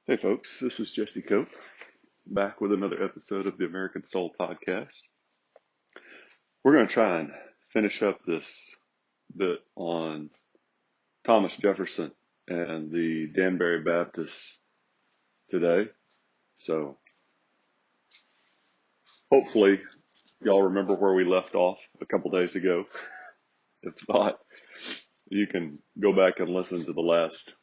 Hey folks, this is Jesse Cope, back with another episode of the American Soul Podcast. We're going to try and finish up this bit on Thomas Jefferson and the Danbury Baptists today. So hopefully y'all remember where we left off a couple days ago. If not, you can go back and listen to the last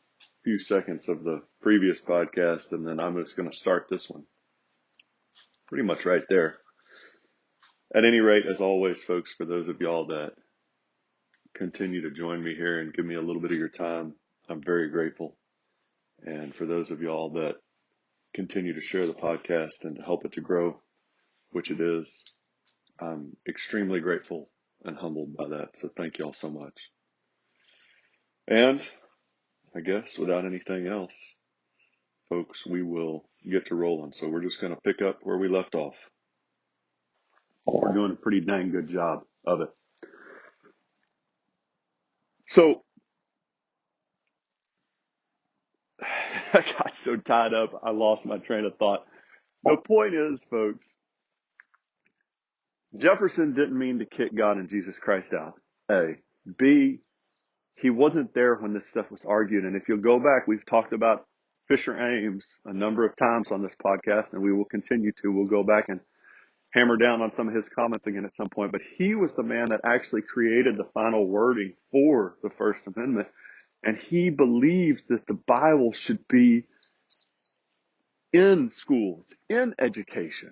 few seconds of the previous podcast, and then I'm just going to start this one pretty much right there. At any rate, as always, folks, for those of y'all that continue to join me here and give me a little bit of your time, I'm very grateful. And for those of y'all that continue to share the podcast and to help it to grow, which it is, I'm extremely grateful and humbled by that. So thank y'all so much. And I guess without anything else, folks, we will get to rolling. So we're just going to pick up where we left off. We're doing a pretty dang good job of it. So I got so tied up, I lost my train of thought. The point is, folks, Jefferson didn't mean to kick God and Jesus Christ out. A. B. He wasn't there when this stuff was argued. And if you'll go back, we've talked about Fisher Ames a number of times on this podcast, and we will continue to. We'll go back and hammer down on some of his comments again at some point. But he was the man that actually created the final wording for the First Amendment. And he believed that the Bible should be in schools, in education.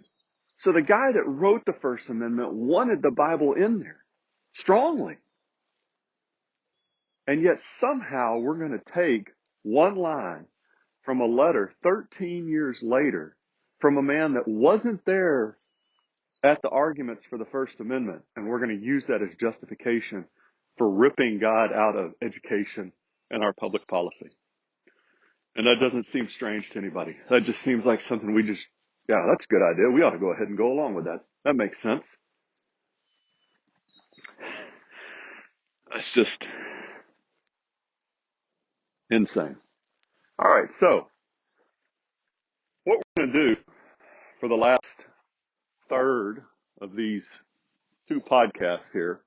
So the guy that wrote the First Amendment wanted the Bible in there strongly. And yet somehow we're going to take one line from a letter 13 years later from a man that wasn't there at the arguments for the First Amendment, and we're going to use that as justification for ripping God out of education and our public policy. And that doesn't seem strange to anybody. That just seems like something yeah, that's a good idea. We ought to go ahead and go along with that. That makes sense. That's just insane. All right, so what we're going to do for the last third of these two podcasts here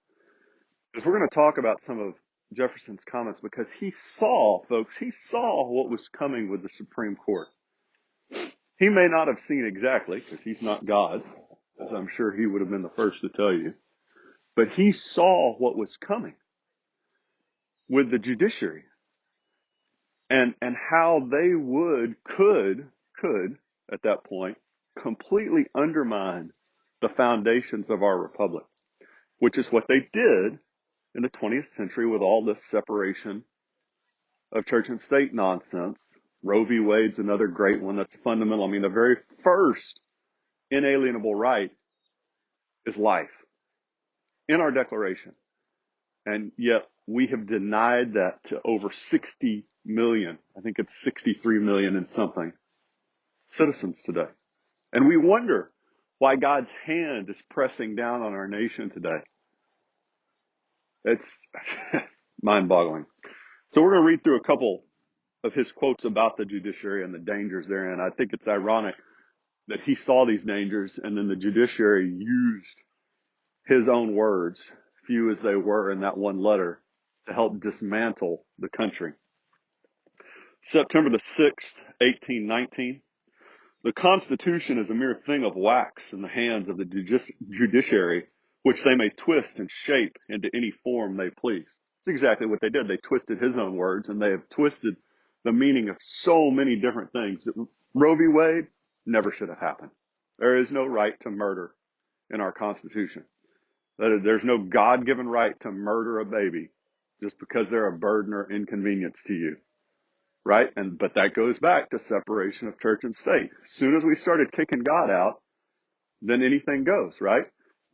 is we're going to talk about some of Jefferson's comments, because he saw, folks, he saw what was coming with the Supreme Court. He may not have seen exactly, because he's not God, as I'm sure he would have been the first to tell you, but he saw what was coming with the judiciary and how they could at that point completely undermine the foundations of our republic, which is what they did in the 20th century with all this separation of church and state nonsense. Roe v. Wade's another great one that's fundamental. I mean, the very first inalienable right is life in our Declaration. And yet we have denied that to over 60 million, I think it's 63 million and something, citizens today. And we wonder why God's hand is pressing down on our nation today. It's mind-boggling. So we're going to read through a couple of his quotes about the judiciary and the dangers therein. I think it's ironic that he saw these dangers and then the judiciary used his own words, few as they were in that one letter, to help dismantle the country. September the 6th, 1819. The Constitution is a mere thing of wax in the hands of the judiciary, which they may twist and shape into any form they please. It's exactly what they did. They twisted his own words, and they have twisted the meaning of so many different things. Roe v. Wade never should have happened. There is no right to murder in our Constitution. There's no God-given right to murder a baby just because they're a burden or inconvenience to you. Right? But that goes back to separation of church and state. As soon as we started kicking God out, then anything goes, right?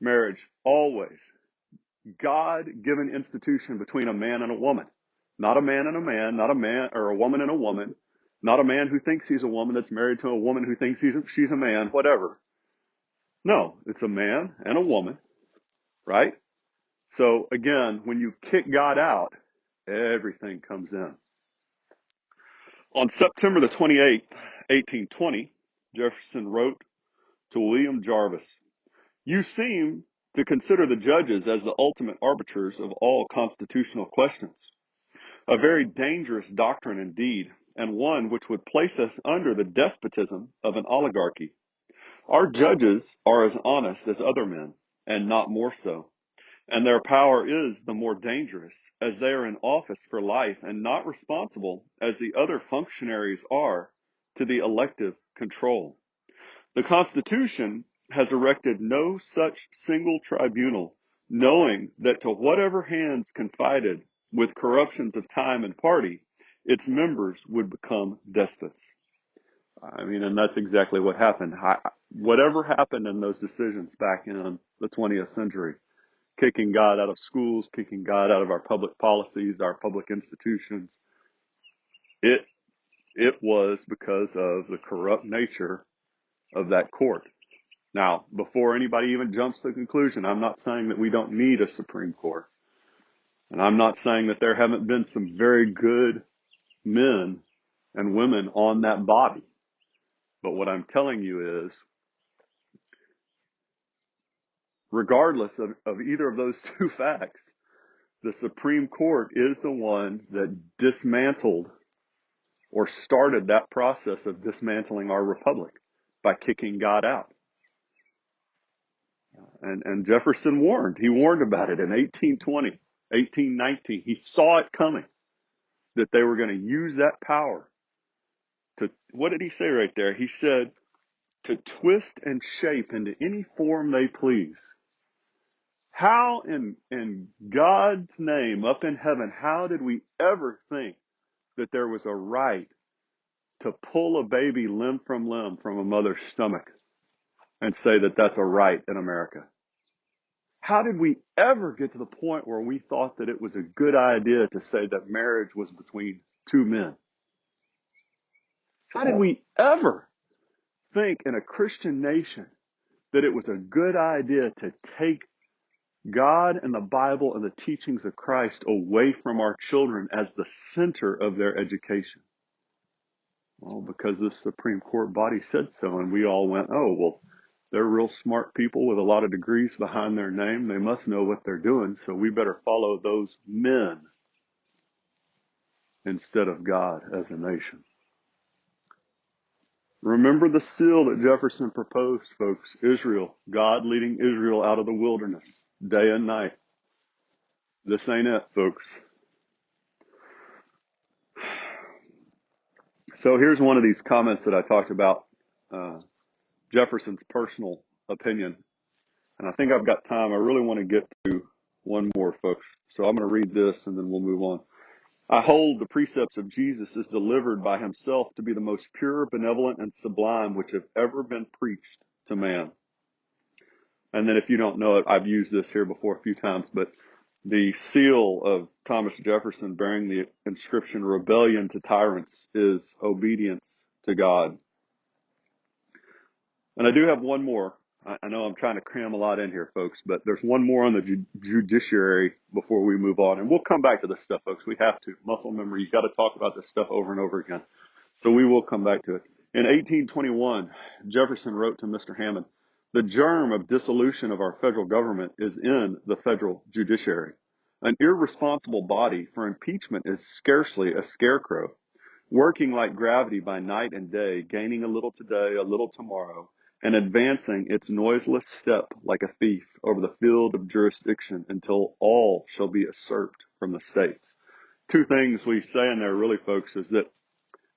Marriage, always. God-given institution between a man and a woman. Not a man and a man, not a man or a woman and a woman, not a man who thinks he's a woman that's married to a woman who thinks she's a man, whatever. No, it's a man and a woman, right? So again, when you kick God out, everything comes in. On September the 28th, 1820, Jefferson wrote to William Jarvis, "You seem to consider the judges as the ultimate arbiters of all constitutional questions. A very dangerous doctrine indeed, and one which would place us under the despotism of an oligarchy. Our judges are as honest as other men, and not more so. And their power is the more dangerous, as they are in office for life and not responsible, as the other functionaries are, to the elective control. The Constitution has erected no such single tribunal, knowing that to whatever hands confided with corruptions of time and party, its members would become despots." I mean, and that's exactly what happened. Whatever happened in those decisions back in the 20th century, kicking God out of schools, kicking God out of our public policies, our public institutions, it was because of the corrupt nature of that court. Now, before anybody even jumps to the conclusion, I'm not saying that we don't need a Supreme Court. And I'm not saying that there haven't been some very good men and women on that body. But what I'm telling you is, regardless of either of those two facts, the Supreme Court is the one that dismantled or started that process of dismantling our republic by kicking God out. And Jefferson warned. He warned about it in 1820, 1819. He saw it coming, that they were going to use that power to, what did he say right there? He said, to twist and shape into any form they please. How in God's name up in heaven, how did we ever think that there was a right to pull a baby limb from a mother's stomach and say that that's a right in America? How did we ever get to the point where we thought that it was a good idea to say that marriage was between two men? How did we ever think in a Christian nation that it was a good idea to take God and the Bible and the teachings of Christ away from our children as the center of their education? Well, because the Supreme Court body said so, and we all went, oh, well, they're real smart people with a lot of degrees behind their name. They must know what they're doing, so we better follow those men instead of God as a nation. Remember the seal that Jefferson proposed, folks. Israel, God leading Israel out of the wilderness, day and night. This ain't it, folks. So here's one of these comments that I talked about, Jefferson's personal opinion. And I think I've got time. I really want to get to one more, folks. So I'm going to read this and then we'll move on. "I hold the precepts of Jesus as delivered by himself to be the most pure, benevolent, and sublime which have ever been preached to man." And then if you don't know it, I've used this here before a few times, but the seal of Thomas Jefferson bearing the inscription "Rebellion to Tyrants" is obedience to God. And I do have one more. I know I'm trying to cram a lot in here, folks, but there's one more on the judiciary before we move on. And we'll come back to this stuff, folks. We have to. Muscle memory, you've got to talk about this stuff over and over again. So we will come back to it. In 1821, Jefferson wrote to Mr. Hammond, "The germ of dissolution of our federal government is in the federal judiciary. An irresponsible body for impeachment is scarcely a scarecrow, working like gravity by night and day, gaining a little today, a little tomorrow, and advancing its noiseless step like a thief over the field of jurisdiction until all shall be usurped from the states." Two things we say in there, really, folks, is that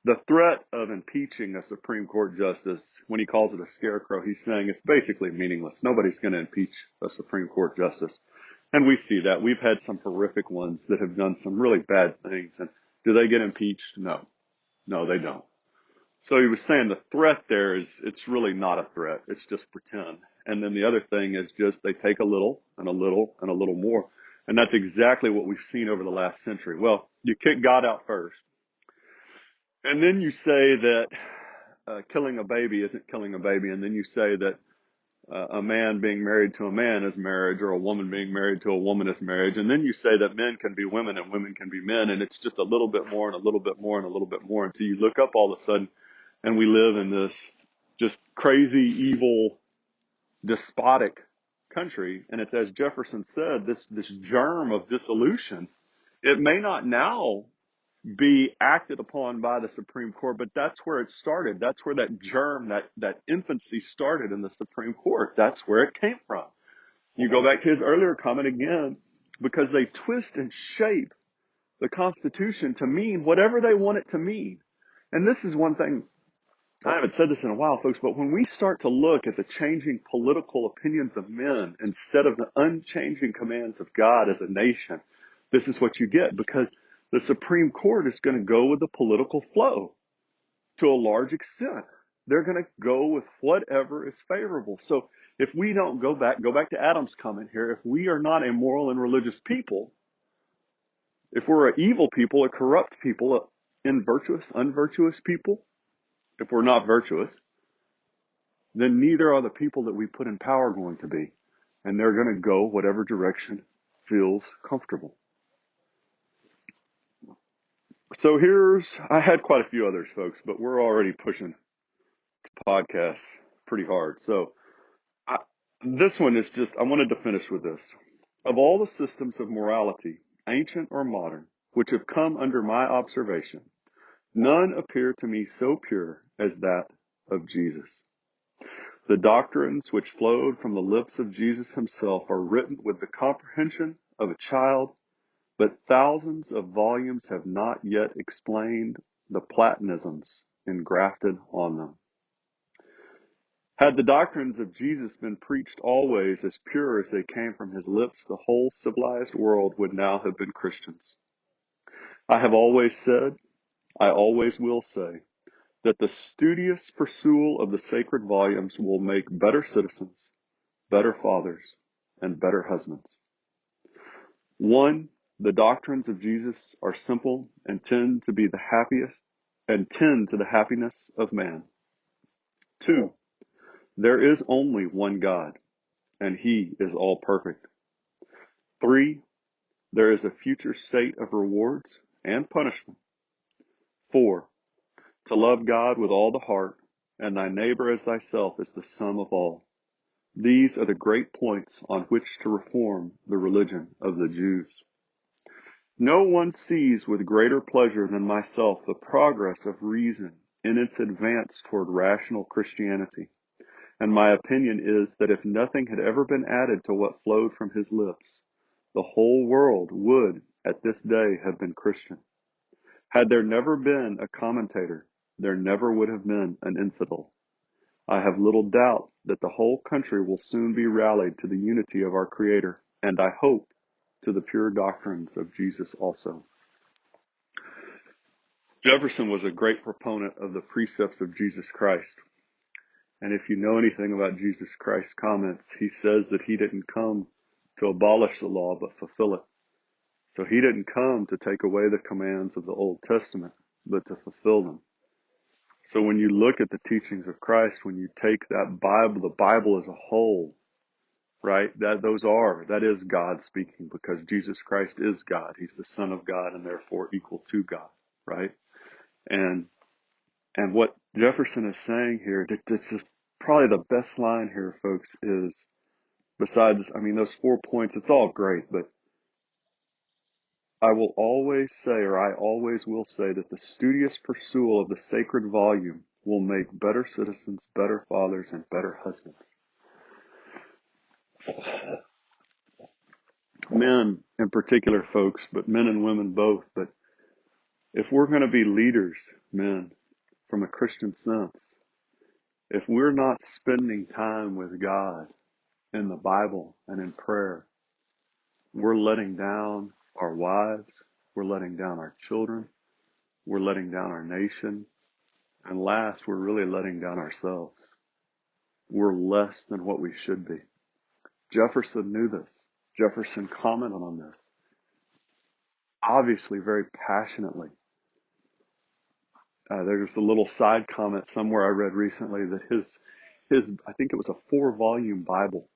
the threat of impeaching a Supreme Court justice, when he calls it a scarecrow, he's saying it's basically meaningless. Nobody's going to impeach a Supreme Court justice. And we see that. We've had some horrific ones that have done some really bad things. And do they get impeached? No. No, they don't. So he was saying the threat there is, it's really not a threat. It's just pretend. And then the other thing is just they take a little and a little and a little more. And that's exactly what we've seen over the last century. Well, you kick God out first. And then you say that killing a baby isn't killing a baby. And then you say that a man being married to a man is marriage, or a woman being married to a woman is marriage. And then you say that men can be women and women can be men. And it's just a little bit more and a little bit more and a little bit more until you look up all of a sudden And we live in this just crazy, evil, despotic country. And it's, as Jefferson said, this germ of dissolution. It may not now be acted upon by the Supreme Court, but that's where it started. That's where that germ, that infancy started in the Supreme Court. That's where it came from. You go back to his earlier comment again, because they twist and shape the Constitution to mean whatever they want it to mean. And this is one thing, I haven't said this in a while, folks, but when we start to look at the changing political opinions of men instead of the unchanging commands of God as a nation, this is what you get, because the Supreme Court is going to go with the political flow to a large extent. They're going to go with whatever is favorable. So if we don't go back to Adam's comment here, if we are not a moral and religious people, if we're an evil people, a corrupt people, an unvirtuous people, if we're not virtuous, then neither are the people that we put in power going to be. And they're going to go whatever direction feels comfortable. So I had quite a few others, folks, but we're already pushing podcasts pretty hard. So this one is just, I wanted to finish with this. Of all the systems of morality, ancient or modern, which have come under my observation, none appear to me so pure as that of Jesus. The doctrines which flowed from the lips of Jesus himself are written with the comprehension of a child, but thousands of volumes have not yet explained the Platonisms engrafted on them. Had the doctrines of Jesus been preached always as pure as they came from his lips, the whole civilized world would now have been Christians. I have always said, I always will say, that the studious perusal of the sacred volumes will make better citizens, better fathers, and better husbands. 1, the doctrines of Jesus are simple and tend to the happiness of man. 2, there is only one God, and he is all perfect. 3, there is a future state of rewards and punishment. 4, to love God with all the heart, and thy neighbor as thyself is the sum of all. These are the great points on which to reform the religion of the Jews. No one sees with greater pleasure than myself the progress of reason in its advance toward rational Christianity. And my opinion is that if nothing had ever been added to what flowed from his lips, the whole world would, at this day, have been Christian. Had there never been a commentator, there never would have been an infidel. I have little doubt that the whole country will soon be rallied to the unity of our Creator, and I hope to the pure doctrines of Jesus also. Jefferson was a great proponent of the precepts of Jesus Christ. And if you know anything about Jesus Christ's comments, he says that he didn't come to abolish the law, but fulfill it. So he didn't come to take away the commands of the Old Testament, but to fulfill them. So when you look at the teachings of Christ, when you take that Bible, the Bible as a whole, right, that is God speaking, because Jesus Christ is God. He's the Son of God and therefore equal to God, right? And what Jefferson is saying here, it's just probably the best line here, folks, is besides, those 4 points, it's all great, but I always will say that the studious perusal of the sacred volume will make better citizens, better fathers, and better husbands. Men in particular, folks, but men and women both. But if we're going to be leaders, men, from a Christian sense, if we're not spending time with God in the Bible and in prayer, we're letting down our wives, we're letting down our children, we're letting down our nation, and last, we're really letting down ourselves. We're less than what we should be. Jefferson knew this. Jefferson commented on this, obviously very passionately. There's a little side comment somewhere I read recently that his I think it was a 4-volume Bible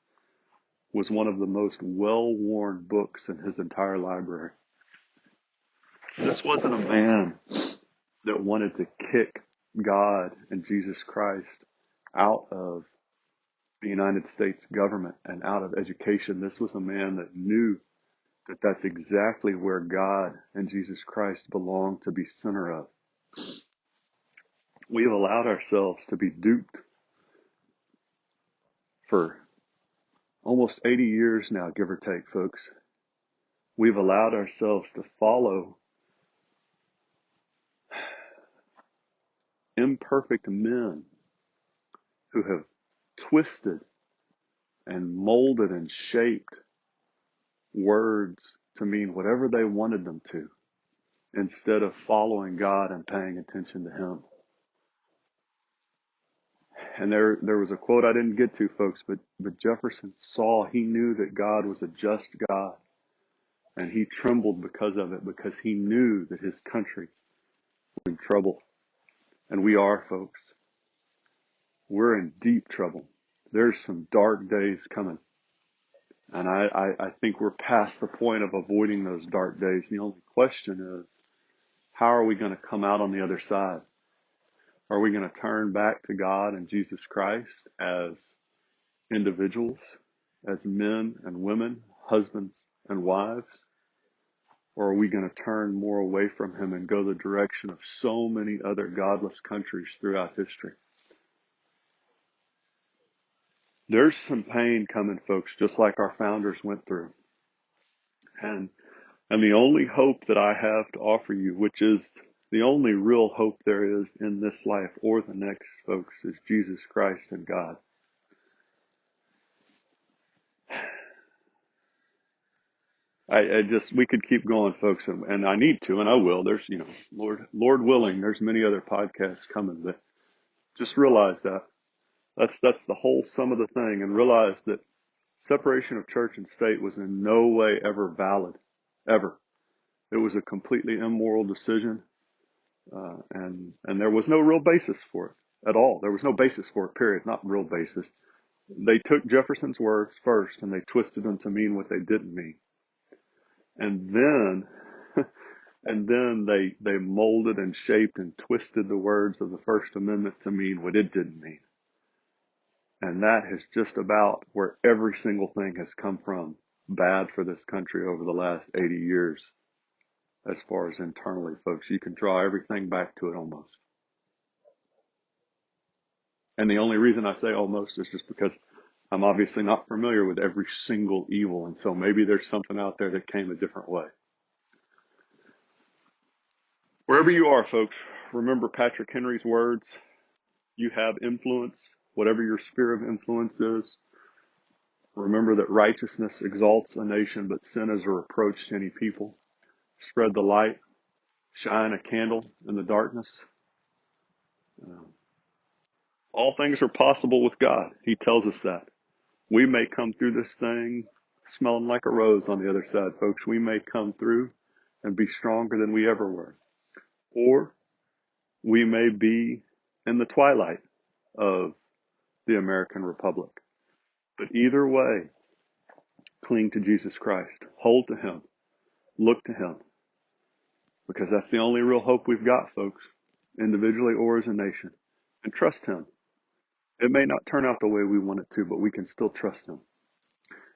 was one of the most well-worn books in his entire library. This wasn't a man that wanted to kick God and Jesus Christ out of the United States government and out of education. This was a man that knew that that's exactly where God and Jesus Christ belong to be center of. We have allowed ourselves to be duped for almost 80 years now, give or take, folks. We've allowed ourselves to follow imperfect men who have twisted and molded and shaped words to mean whatever they wanted them to, instead of following God and paying attention to Him. And there was a quote I didn't get to, folks, but Jefferson he knew that God was a just God, and he trembled because of it, because he knew that his country was in trouble. And we are, folks. We're in deep trouble. There's some dark days coming. And I think we're past the point of avoiding those dark days. The only question is, how are we going to come out on the other side? Are we going to turn back to God and Jesus Christ as individuals, as men and women, husbands and wives? Or are we going to turn more away from Him and go the direction of so many other godless countries throughout history? There's some pain coming, folks, just like our founders went through. And the only hope that I have to offer you, which is the only real hope there is in this life or the next, folks, is Jesus Christ and God. We could keep going, folks, and I need to, and I will. There's, Lord willing, there's many other podcasts coming, but just realize that. That's the whole sum of the thing, and realize that separation of church and state was in no way ever valid, ever. It was a completely immoral decision, and there was no real basis for it at all. There was no basis for it, period, not real basis. They took Jefferson's words first, and they twisted them to mean what they didn't mean. And then they molded and shaped and twisted the words of the First Amendment to mean what it didn't mean. And that is just about where every single thing has come from bad for this country over the last 80 years. As far as internally, folks, you can draw everything back to it almost. And the only reason I say almost is just because I'm obviously not familiar with every single evil. And so maybe there's something out there that came a different way. Wherever you are, folks, remember Patrick Henry's words. You have influence, whatever your sphere of influence is. Remember that righteousness exalts a nation, but sin is a reproach to any people. Spread the light. Shine a candle in the darkness. All things are possible with God. He tells us that. We may come through this thing smelling like a rose on the other side, folks. We may come through and be stronger than we ever were. Or we may be in the twilight of the American Republic. But either way, cling to Jesus Christ. Hold to Him. Look to Him. Because that's the only real hope we've got, folks, individually or as a nation. And trust Him. It may not turn out the way we want it to, but we can still trust Him.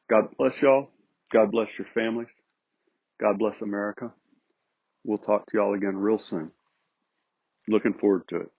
God bless y'all. God bless your families. God bless America. We'll talk to y'all again real soon. Looking forward to it.